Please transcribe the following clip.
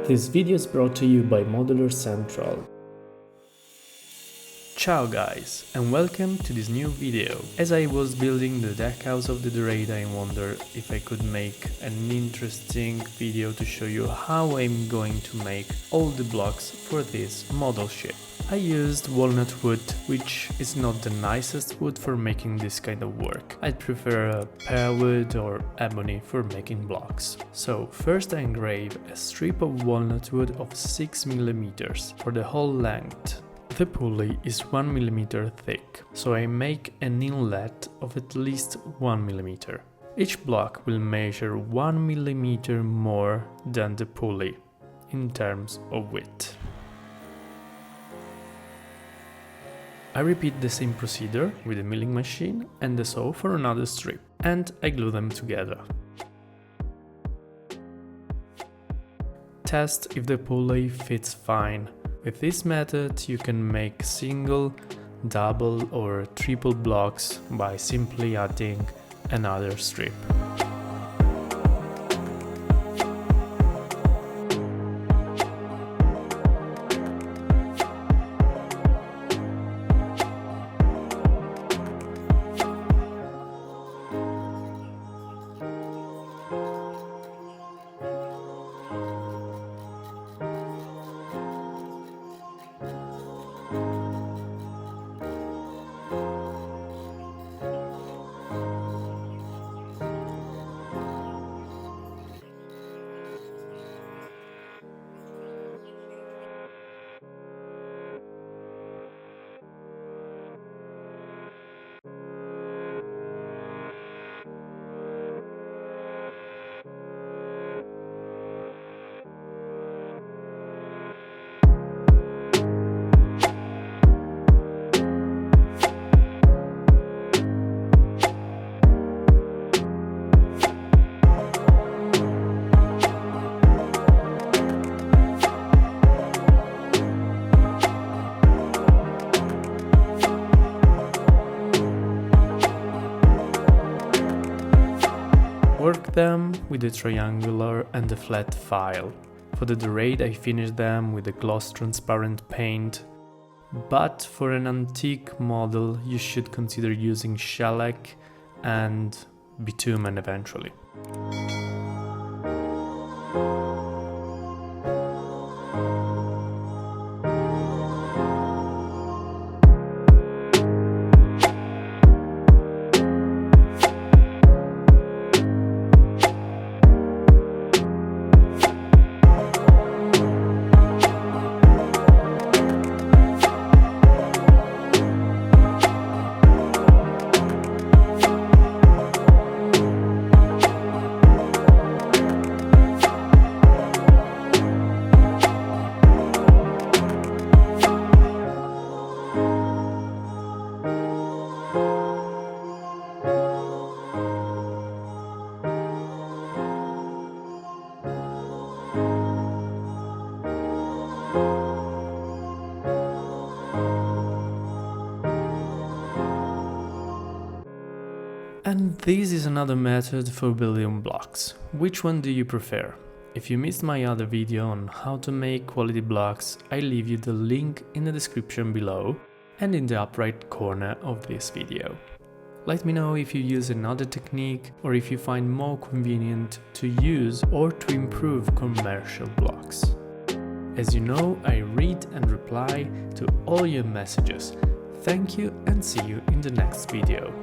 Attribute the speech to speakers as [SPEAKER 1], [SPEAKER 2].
[SPEAKER 1] This video is brought to you by Modular Central. Ciao guys, and welcome to this new video. As I was building the deck house of the Dorade, I wondered if I could make an interesting video to show you how I'm going to make all the blocks for this model ship. I used walnut wood, which is not the nicest wood for making this kind of work. I'd prefer a pear wood or ebony for making blocks. So first I engrave a strip of walnut wood of 6 mm for the whole length. The pulley is 1 mm thick, so I make an inlet of at least 1 mm. Each block will measure 1 mm more than the pulley in terms of width. I repeat the same procedure with the milling machine and the saw for another strip, and I glue them together. Test if the pulley fits fine. With this method you can make single, double or triple blocks by simply adding another strip. Work them with the triangular and the flat file. For the Dorade I finished them with a gloss transparent paint, but for an antique model you should consider using shellac and bitumen eventually. And this is another method for building blocks. Which one do you prefer? If you missed my other video on how to make quality blocks, I leave you the link in the description below and in the upper right corner of this video. Let me know if you use another technique or if you find more convenient to use or to improve commercial blocks. As you know, I read and reply to all your messages. Thank you and see you in the next video.